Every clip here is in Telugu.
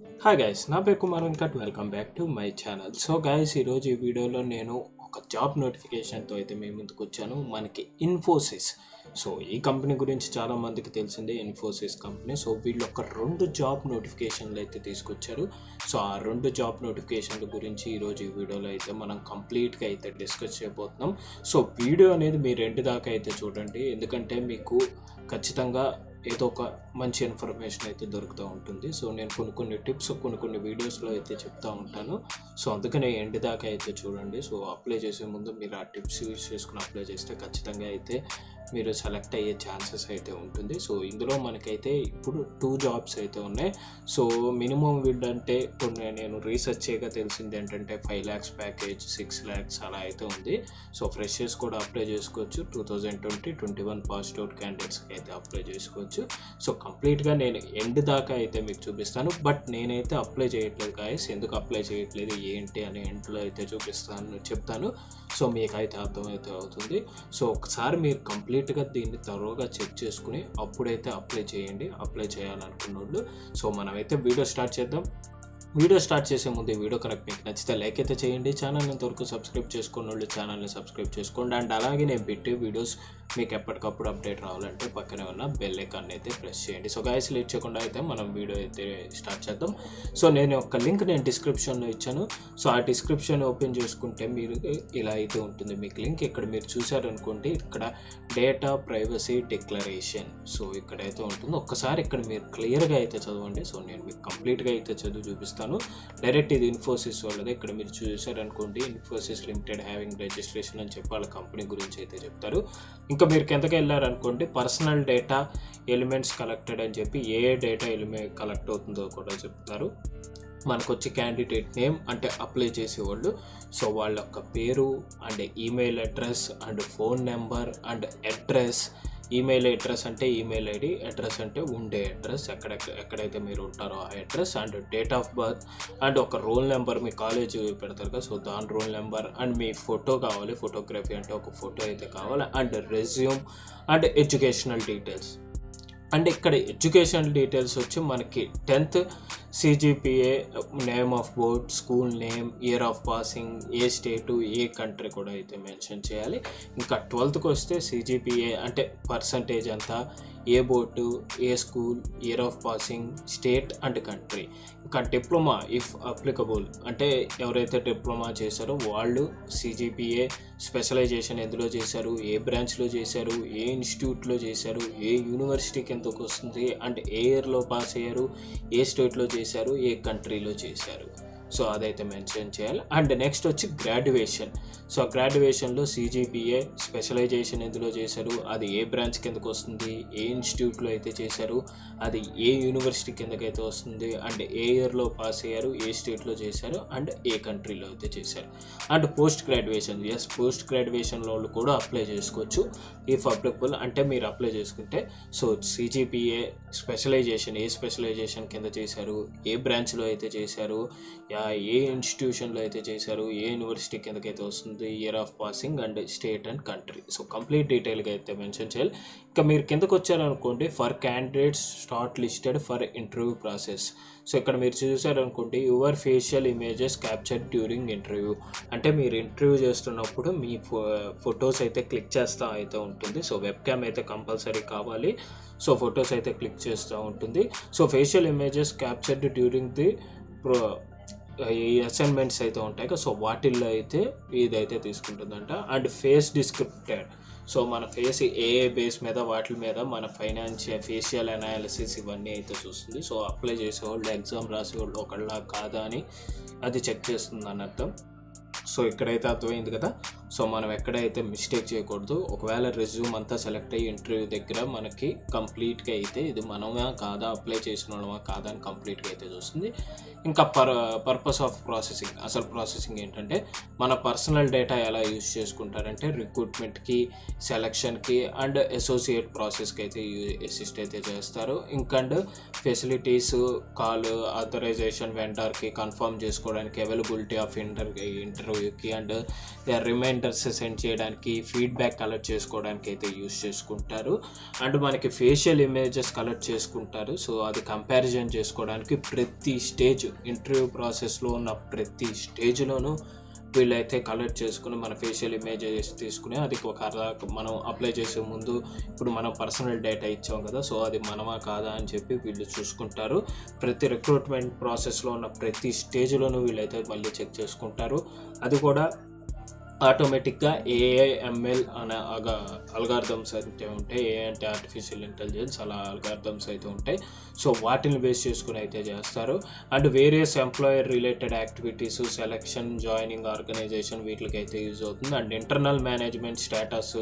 హాయ్ గైస్, నా పేరు Kumar Venkat. Welcome back to my channel. So guys, ఈరోజు ఈ వీడియోలో నేను ఒక జాబ్ నోటిఫికేషన్తో అయితే మీ ముందుకు వచ్చాను. మనకి ఇన్ఫోసిస్. సో ఈ కంపెనీ గురించి చాలామందికి తెలిసిందే, ఇన్ఫోసిస్ కంపెనీ. సో వీళ్ళు ఒక 2 జాబ్ నోటిఫికేషన్లు అయితే తీసుకొచ్చారు. సో ఆ 2 జాబ్ నోటిఫికేషన్ల గురించి ఈరోజు ఈ వీడియోలో అయితే మనం కంప్లీట్గా అయితే డిస్కస్ చేయబోతున్నాం. సో వీడియో అనేది మీరు ఎండ్ దాకా అయితే చూడండి, ఎందుకంటే మీకు ఖచ్చితంగా ఏదో ఒక మంచి ఇన్ఫర్మేషన్ అయితే దొరుకుతూ ఉంటుంది. సో నేను కొన్ని టిప్స్ కొన్ని వీడియోస్లో అయితే చెప్తూ ఉంటాను. సో అందుకనే ఎండ్ దాకా అయితే చూడండి. సో అప్లై చేసే ముందు మీరు ఆ టిప్స్ యూజ్ చేసుకుని అప్లై చేస్తే ఖచ్చితంగా అయితే మీరు సెలెక్ట్ అయ్యే ఛాన్సెస్ అయితే ఉంటుంది. సో ఇందులో మనకైతే ఇప్పుడు 2 జాబ్స్ అయితే ఉన్నాయి. సో మినిమం విడ్ అంటే కొన్ని నేను రీసెర్చ్ చేయగా తెలిసింది ఏంటంటే 5 lakhs ప్యాకేజ్, 6 lakhs అలా అయితే ఉంది. సో ఫ్రెషర్స్ కూడా అప్లై చేసుకోవచ్చు. 2020-21 పాస్డ్ అవుట్ క్యాండిడేట్స్కి అయితే అప్లై చేసుకోవచ్చు. సో కంప్లీట్గా నేను ఎండ్ దాకా అయితే మీకు చూపిస్తాను. బట్ నేనైతే అప్లై చేయట్లేదు గాయస్. ఎందుకు అప్లై చేయట్లేదు ఏంటి అని ఎండ్లో అయితే చెప్తాను. సో మీకైతే అర్థమైతే అవుతుంది. సో ఒకసారి మీరు కంప్లీట్గా దీన్ని త్వరగా చెక్ చేసుకుని అప్పుడైతే అప్లై చేయండి, అప్లై చేయాలనుకున్న వాళ్ళు. సో మనమైతే వీడియో స్టార్ట్ చేద్దాం. వీడియో స్టార్ట్ చేసే ముందు ఈ వీడియో కరెక్ట్ మీకు నచ్చితే లైక్ అయితే చేయండి. ఛానల్ని ఇంతవరకు సబ్స్క్రైబ్ చేసుకున్న వాళ్ళు ఛానల్ని సబ్స్క్రైబ్ చేసుకోండి. అండ్ అలాగే నేను పెట్టే వీడియోస్ మీకు ఎప్పటికప్పుడు అప్డేట్ రావాలంటే పక్కనే ఉన్న బెల్ ఐకాన్ అయితే ప్రెస్ చేయండి. సో గైస్, లేట్ చేయకుండా అయితే మనం వీడియో అయితే స్టార్ట్ చేద్దాం. సో నేను ఒక లింక్ డిస్క్రిప్షన్లో ఇచ్చాను. సో ఆ డిస్క్రిప్షన్ ఓపెన్ చేసుకుంటే మీరు ఇలా అయితే ఉంటుంది మీకు లింక్. ఇక్కడ మీరు చూసారనుకోండి, ఇక్కడ డేటా ప్రైవసీ డిక్లరేషన్. సో ఇక్కడైతే ఉంటుంది. ఒక్కసారి ఇక్కడ మీరు క్లియర్గా అయితే చదవండి. సో నేను మీకు కంప్లీట్గా అయితే చదివి చూపిస్తాను. డైరెక్ట్ ఇది ఇన్ఫోసిస్ వాళ్ళది. ఇక్కడ మీరు చూసారనుకోండి, ఇన్ఫోసిస్ లిమిటెడ్ హ్యావింగ్ రిజిస్ట్రేషన్ అని చెప్పి వాళ్ళ కంపెనీ గురించి అయితే చెప్తారు. ఇంకా మీరు కిందకి వెళ్ళారనుకోండి, పర్సనల్ డేటా ఎలిమెంట్స్ కలెక్టెడ్ అని చెప్పి ఏ డేటా ఎలిమెంట్ కలెక్ట్ అవుతుందో కూడా చెప్తున్నారు. మనకు వచ్చి క్యాండిడేట్ నేమ్ అంటే అప్లై చేసేవాళ్ళు. సో వాళ్ళ యొక్క పేరు and email address and phone number and address. Email address అంటే ఈమెయిల్ ఐడి, అడ్రస్ అంటే ఉండే అడ్రస్, ఎక్కడైతే మీరు ఉంటారో ఆ address, and date of birth, and ఒక రోల్ నెంబర్. మీ కాలేజ్ పెడతారు కదా, సో దాని roll number, and me photo కావాలి, ఫోటోగ్రఫీ అంటే ఒక ఫోటో అయితే కావాలి, and resume and educational details. And ఇక్కడ ఎడ్యుకేషనల్ డీటెయిల్స్ వచ్చి మనకి 10th CGPA, name of board, school name, year of passing, A state, A country కూడా అయితే మెన్షన్ చేయాలి. ఇంకా 12th వస్తే CGPA అంటే పర్సంటేజ్ ఎంత, ఏ బోర్డు, ఏ school, year of passing, state and country. ఇంకా డిప్లొమా ఇఫ్ అప్లికబుల్ అంటే ఎవరైతే డిప్లొమా చేశారో వాళ్ళు CGPA, స్పెషలైజేషన్ ఎందులో చేశారు, ఏ బ్రాంచ్లో చేశారు, ఏ ఇన్స్టిట్యూట్లో చేశారు, ఏ యూనివర్సిటీ కిందకు వస్తుంది, అండ్ ఏ ఇయర్లో పాస్ అయ్యారు, ఏ స్టేట్లో చేశారు, ఏ కంట్రీలో చేశారు. సో అదైతే మెన్షన్ చేయాలి. అండ్ నెక్స్ట్ వచ్చి గ్రాడ్యుయేషన్. సో గ్రాడ్యుయేషన్లో CGPA, స్పెషలైజేషన్ ఎందులో చేశారు, అది ఏ బ్రాంచ్ కిందకు వస్తుంది, ఏ ఇన్స్టిట్యూట్లో అయితే చేశారు, అది ఏ యూనివర్సిటీ కిందకైతే వస్తుంది, అండ్ ఏ ఇయర్లో పాస్ అయ్యారు, ఏ స్టేట్లో చేశారు, అండ్ ఏ కంట్రీలో అయితే చేశారు. And post graduation. పోస్ట్ గ్రాడ్యుయేషన్లో వాళ్ళు కూడా అప్లై చేసుకోవచ్చు ఇఫ్ అప్లికబుల్. అంటే మీరు అప్లై చేసుకుంటే సో CGPA, స్పెషలైజేషన్ ఏ స్పెషలైజేషన్ కింద చేశారు, ఏ బ్రాంచ్లో అయితే చేశారు, ఏ ఇన్స్టిట్యూషన్లో అయితే చేశారు, ఏ యూనివర్సిటీ కిందకైతే వస్తుంది, year of passing, and state and country. So complete డీటెయిల్గా అయితే మెన్షన్ చేయాలి. ఇంకా మీరు కిందకు వచ్చారనుకోండి, for candidates start listed for interview process. So ఇక్కడ మీరు చూసారనుకోండి, your facial images capture during interview. అంటే మీరు ఇంటర్వ్యూ చేస్తున్నప్పుడు మీ ఫొటోస్ అయితే క్లిక్ చేస్తూ అయితే ఉంటుంది. సో వెబ్ క్యామ్ అయితే కంపల్సరీ కావాలి. సో ఫొటోస్ అయితే క్లిక్ చేస్తూ ఉంటుంది. So facial images captured during the ఈ అసైన్మెంట్స్ అయితే ఉంటాయి కదా, సో వాటిల్లో అయితే ఇదైతే తీసుకుంటుందంట. And face descripted. సో మన ఫేస్ ఏ బేస్ మీద వాటి మీద మన ఫేషియల్ అనాలిసిస్ ఇవన్నీ అయితే చూస్తుంది. సో అప్లై చేసేవాళ్ళు, ఎగ్జామ్ రాసేవాళ్ళు ఒకళ్ళ కాదా అని అది చెక్ చేస్తుంది అని అర్థం. సో ఇక్కడైతే అర్థమైంది కదా. సో మనం ఎక్కడైతే మిస్టేక్ చేయకూడదు. ఒకవేళ రెజ్యూమ్ అంతా సెలెక్ట్ అయ్యి ఇంటర్వ్యూ దగ్గర మనకి కంప్లీట్గా అయితే ఇది మనమా కాదా, అప్లై చేసిన వాళ్ళమా కాదా అని కంప్లీట్గా అయితే చూస్తుంది. ఇంకా పర్పస్ ఆఫ్ ప్రాసెసింగ్. అసలు ప్రాసెసింగ్ ఏంటంటే మన పర్సనల్ డేటా ఎలా యూజ్ చేసుకుంటారంటే రిక్రూట్మెంట్కి, సెలక్షన్కి అండ్ అసోసియేట్ ప్రాసెస్కి అయితే అసిస్ట్ అయితే చేస్తారు. ఇంకా అండ్ ఫెసిలిటీస్, కాల్, ఆథరైజేషన్, వెండర్కి కన్ఫర్మ్ చేసుకోవడానికి, అవైలబిలిటీ ఆఫ్ ఇంటర్వ్యూకి, and they are remain reminders send చేయడానికి, ఫీడ్బ్యాక్ కలెక్ట్ చేసుకోవడానికి అయితే యూస్ చేసుకుంటారు. అండ్ మనకి ఫేషియల్ ఇమేజెస్ కలెక్ట్ చేసుకుంటారు. సో అది కంపారిజన్ చేసుకోవడానికి ప్రతి స్టేజ్, ఇంటర్వ్యూ ప్రాసెస్లో ఉన్న ప్రతి స్టేజ్లోనూ వీళ్ళైతే కలెక్ట్ చేసుకుని మన ఫేషియల్ ఇమేజెస్ తీసుకుని అది మనం అప్లై చేసే ముందు ఇప్పుడు మనం పర్సనల్ డేటా ఇచ్చాం కదా, సో అది మనమా కాదా అని చెప్పి వీళ్ళు చూసుకుంటారు. ప్రతి రిక్రూట్మెంట్ ప్రాసెస్లో ఉన్న ప్రతి స్టేజ్లోనూ వీళ్ళైతే మళ్ళీ చెక్ చేసుకుంటారు. అది కూడా ఆటోమేటిక్గా ఏఐ ఎంఎల్ అనే అల్గారిథమ్స్ అయితే ఉంటాయి. ఏఐ అంటే ఆర్టిఫిషియల్ ఇంటెలిజెన్స్, అలా అల్గారిథమ్స్ అయితే ఉంటాయి. సో వాటిని బేస్ చేసుకుని అయితే చేస్తారు. And various employer related activities, selection, joining, organisation వీటికి అయితే యూజ్ అవుతుంది. And internal management status,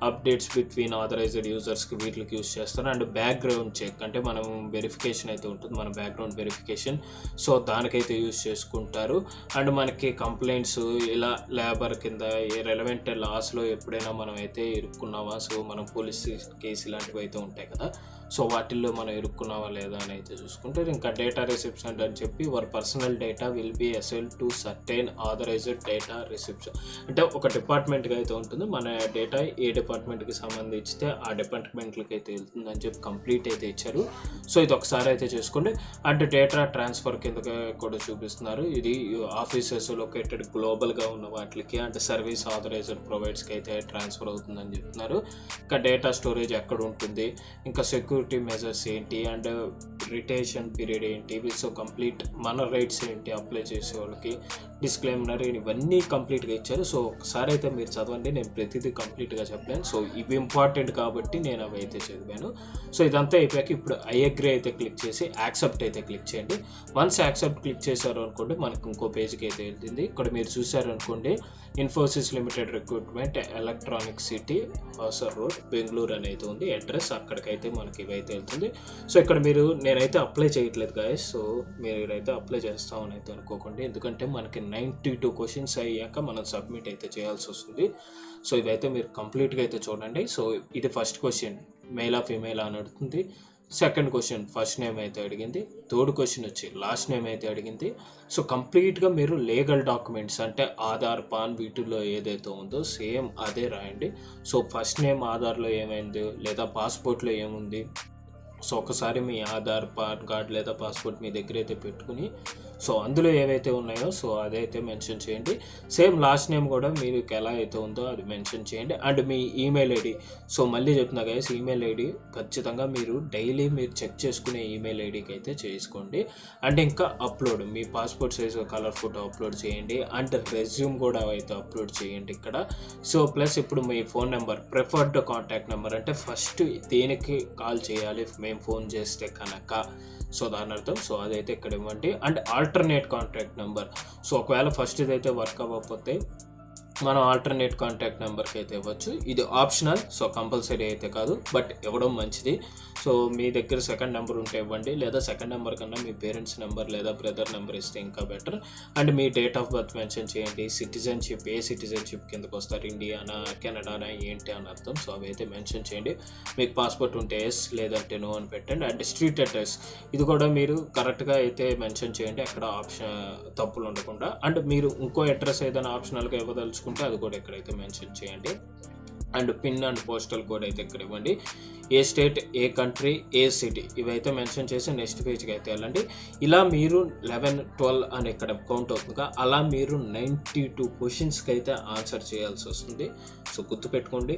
updates between authorised యూజర్స్కి వీటికి యూజ్ చేస్తారు. అండ్ బ్యాక్గ్రౌండ్ చెక్ అంటే మనం వెరిఫికేషన్ అయితే ఉంటుంది, మన బ్యాక్గ్రౌండ్ వెరిఫికేషన్, సో దానికైతే యూజ్ చేసుకుంటారు. అండ్ మనకి కంప్లైంట్స్, ఇలా లేబర్ కింద ఏ రెలవెంట్ లాస్లో ఎప్పుడైనా మనం అయితే ఇరుక్కున్నామా, సో మనం పోలీస్ కేసు ఇలాంటివి అయితే ఉంటాయి కదా, సో వాటిల్లో మనం ఇరుక్కున్నావా లేదా అని అయితే చూసుకుంటారు. ఇంకా డేటా రిసెప్షన్ అని చెప్పి your personal data will be assailed to certain authorised data reception అంటే ఒక డిపార్ట్మెంట్కి అయితే ఉంటుంది. మన డేటా ఏ డిపార్ట్మెంట్కి సంబంధించితే ఆ డిపార్ట్మెంట్లకి అయితే వెళ్తుంది అని చెప్పి కంప్లీట్ అయితే ఇచ్చారు. సో ఇది ఒకసారి అయితే చేసుకోండి. అండ్ డేటా ట్రాన్స్ఫర్ కింద కూడా చూపిస్తున్నారు. ఇది ఆఫీసెస్ లొకేటెడ్ గ్లోబల్గా ఉన్న వాటికి అంటే సర్వీస్ ఆథరైజ్డ్ ప్రొవైడర్స్కి అయితే ట్రాన్స్ఫర్ అవుతుందని చెప్తున్నారు. ఇంకా డేటా స్టోరేజ్ ఎక్కడ ఉంటుంది, ఇంకా సెక్యూరిటీ మెజర్స్ ఏంటి, అండ్ రిటేషన్ పీరియడ్ ఏంటి, సో కంప్లీట్ మన రైట్స్ ఏంటి అప్లై చేసే వాళ్ళకి, డిస్క్లైమర్, ఇవన్నీ కంప్లీట్గా ఇచ్చారు. సో ఒకసారి అయితే మీరు చదవండి, నేను ప్రతిదీ కంప్లీట్గా చెప్పలేను. సో ఇవి ఇంపార్టెంట్ కాబట్టి నేను అవి అయితే చదివాను. సో ఇదంతా అయిపోయాక ఇప్పుడు ఐ అగ్రీ అయితే క్లిక్ చేసి యాక్సెప్ట్ అయితే క్లిక్ చేయండి. వన్స్ యాక్సెప్ట్ క్లిక్ చేశారు అనుకోండి మనకు ఇంకో పేజ్కి అయితే వెళ్తుంది. ఇక్కడ మీరు చూసారు అనుకోండి, Infosys limited recruitment, electronic city, Hosur road, Bengaluru అనేది ఉంది అడ్రస్, అక్కడికైతే మనకి ఇవైతే వెళ్తుంది. సో ఇక్కడ మీరు నేనైతే అప్లై చేయట్లేదు గాయస్, సో మీరైతే అప్లై చేస్తామని అయితే అనుకోకండి, ఎందుకంటే మనకి 92 క్వశ్చన్స్ అయ్యాక మనం సబ్మిట్ అయితే చేయాల్సి వస్తుంది. సో ఇవైతే మీరు కంప్లీట్గా అయితే చూడండి. సో ఇది ఫస్ట్ క్వశ్చన్ మేలా ఫీమేలా అని అడుగుతుంది. సెకండ్ క్వశ్చన్ ఫస్ట్ నేమ్ అయితే అడిగింది. థర్డ్ క్వశ్చన్ వచ్చి లాస్ట్ నేమ్ అయితే అడిగింది. సో కంప్లీట్గా మీరు లీగల్ డాక్యుమెంట్స్ అంటే ఆధార్, పాన్ వీటిల్లో ఏదైతే ఉందో సేమ్ అదే రాయండి. సో ఫస్ట్ నేమ్ ఆధార్లో ఏమైంది లేదా పాస్పోర్ట్లో ఏముంది, సో ఒకసారి మీ ఆధార్, పాన్ కార్డ్ లేదా పాస్పోర్ట్ మీ దగ్గర అయితే పెట్టుకుని సో అందులో ఏవైతే ఉన్నాయో సో అదైతే మెన్షన్ చేయండి. సేమ్ లాస్ట్ నేమ్ కూడా మీకు ఎలా అయితే ఉందో అది మెన్షన్ చేయండి. And me email ID, so మళ్ళీ చెప్తున్నా గైస్, ఈమెయిల్ ఐడి ఖచ్చితంగా మీరు డైలీ మీరు చెక్ చేసుకునే ఈమెయిల్ ఐడికి అయితే చేసుకోండి. అండ్ ఇంకా అప్లోడ్, మీ passport size colour photo upload చేయండి. అండ్ రెజ్యూమ్ కూడా అయితే అప్లోడ్ చేయండి ఇక్కడ. సో ప్లస్ ఇప్పుడు మీ phone number, preferred contact number అంటే ఫస్ట్ దేనికి కాల్ చేయాలి మేము ఫోన్ చేస్తే కనుక, సో దాని అర్థం, సో అదైతే ఇక్కడ ఇవ్వండి. And alternate contact number, so ఒకవేళ ఫస్ట్ ఇదైతే వర్క్ అవ్వకపోతే మనం ఆల్టర్నేట్ కాంటాక్ట్ నెంబర్కి అయితే ఇవ్వచ్చు. ఇది ఆప్షనల్, సో కంపల్సరీ అయితే కాదు, బట్ ఇవ్వడం మంచిది. సో మీ దగ్గర సెకండ్ నెంబర్ ఉంటే ఇవ్వండి, లేదా సెకండ్ నెంబర్ కన్నా మీ పేరెంట్స్ నెంబర్ లేదా బ్రదర్ నెంబర్ ఇస్తే ఇంకా better. And me date of birth mention చేయండి. సిటిజన్షిప్, ఏ సిటిజన్షిప్ కిందకు వస్తారు, ఇండియానా కెనడానా ఏంటి అని అర్థం, సో అవి అయితే మెన్షన్ చేయండి. మీకు పాస్పోర్ట్ ఉంటే ఎస్ లేదంటే నో అని పెట్టండి. అండ్ స్ట్రీట్ అడ్రస్ ఇది కూడా మీరు కరెక్ట్గా అయితే మెన్షన్ చేయండి, అక్కడ ఆప్షన్ తప్పులు ఉండకుండా. అండ్ మీరు ఇంకో అడ్రస్ ఏదైనా ఆప్షనల్గా ఇవ్వదలుచుకుంటే అది కూడా ఎక్కడైతే మెన్షన్ చేయండి. And pin and postal code అయితే ఇక్కడ ఇవ్వండి. ఏ స్టేట్, ఏ కంట్రీ, ఏ సిటీ ఇవైతే మెన్షన్ చేసి నెక్స్ట్ పేజ్కి అయితే వెళ్ళండి. ఇలా మీరు 11, 12 అని ఇక్కడ కౌంట్ అవుతుందిగా, అలా మీరు 92 క్వశ్చన్స్కి అయితే ఆన్సర్ చేయాల్సి వస్తుంది. సో గుర్తుపెట్టుకోండి,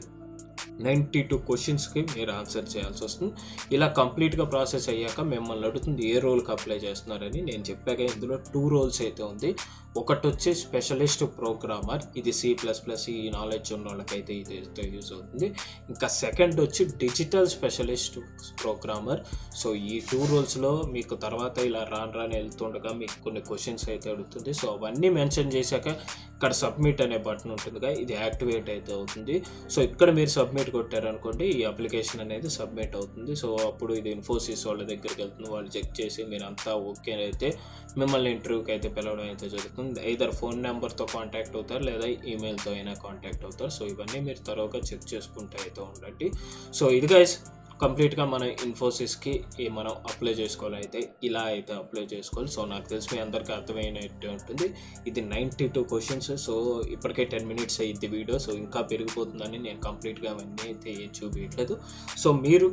92 క్వశ్చన్స్కి మీరు ఆన్సర్ చేయాల్సి వస్తుంది. ఇలా కంప్లీట్గా ప్రాసెస్ అయ్యాక మిమ్మల్ని అడుగుతుంది ఏ రోల్కి అప్లై చేస్తున్నారని. నేను చెప్పాక ఇందులో 2 రోల్స్ అయితే ఉంది. ఒకటి వచ్చి స్పెషలిస్ట్ ప్రోగ్రామర్, ఇది C++, ఈ నాలెడ్జ్ ఉన్న వాళ్ళకైతే ఇది యూజ్ అవుతుంది. ఇంకా సెకండ్ వచ్చి డిజిటల్ స్పెషలిస్ట్ ప్రోగ్రామర్. సో ఈ 2 రోల్స్లో మీకు తర్వాత ఇలా రాని వెళ్తుండగా మీకు కొన్ని క్వశ్చన్స్ అయితే అడుగుతుంది. సో అవన్నీ మెన్షన్ చేశాక ఇక్కడ సబ్మిట్ అనే బటన్ ఉంటుందిగా, ఇది యాక్టివేట్ అయితే అవుతుంది. సో ఇక్కడ మీరు సబ్మిట్ కొట్టారనుకోండి, ఈ అప్లికేషన్ అనేది సబ్మిట్ అవుతుంది. సో అప్పుడు ఇది ఇన్ఫోసిస్ వాళ్ళ దగ్గరికి వెళ్తుంది, వాళ్ళు చెక్ చేసి మీరు అంతా ఓకే అయితే మిమ్మల్ని ఇంటర్వ్యూకి అయితే పిలవడం అయితే జరుగుతుంది. ఐదర్ ఫోన్ నెంబర్తో కాంటాక్ట్ అవుతారు లేదా ఈమెయిల్తో అయినా కాంటాక్ట్ అవుతారు. సో ఇవన్నీ మీరు త్వరగా చెక్ చేసుకుంటే అయితే ఉండండి. సో ఇది గైస్ కంప్లీట్గా మన ఇన్ఫోసిస్కి మనం అప్లై చేసుకోవాలి. అయితే ఇలా అయితే అప్లై చేసుకోవాలి. సో నాకు తెలిసి మీ అందరికీ అర్థమైనట్టు ఉంటుంది. ఇది 92 క్వశ్చన్స్. సో ఇప్పటికే 10 minutes అయ్యింది వీడియో. సో ఇంకా పెరిగిపోతుందని నేను కంప్లీట్గా అవన్నీ అయితే ఏం చూపించట్లేదు. సో మీరు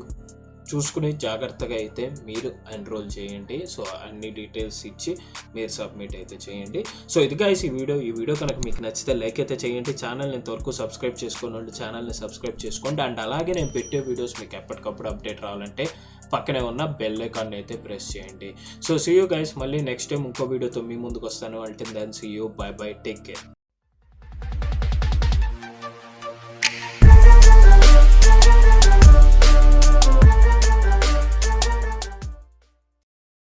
చూసుకుని జాగ్రత్తగా అయితే మీరు ఎన్రోల్ చేయండి. సో అన్ని డీటెయిల్స్ ఇచ్చి మీరు సబ్మిట్ అయితే చేయండి. సో ఇది గైస్ ఈ వీడియో కనుక మీకు నచ్చితే లైక్ అయితే చేయండి. ఛానల్ని ఇంతవరకు సబ్స్క్రైబ్ చేసుకోండి, ఛానల్ని సబ్స్క్రైబ్ చేసుకోండి. అండ్ అలాగే నేను పెట్టే వీడియోస్ మీకు ఎప్పటికప్పుడు అప్డేట్ రావాలంటే పక్కనే ఉన్న బెల్ ఐకాన్ అయితే ప్రెస్ చేయండి. సో సీ యూ గైస్, మళ్ళీ నెక్స్ట్ టైం ఇంకో వీడియోతో మీ ముందుకు వస్తాను. Until then see you, bye bye, take care.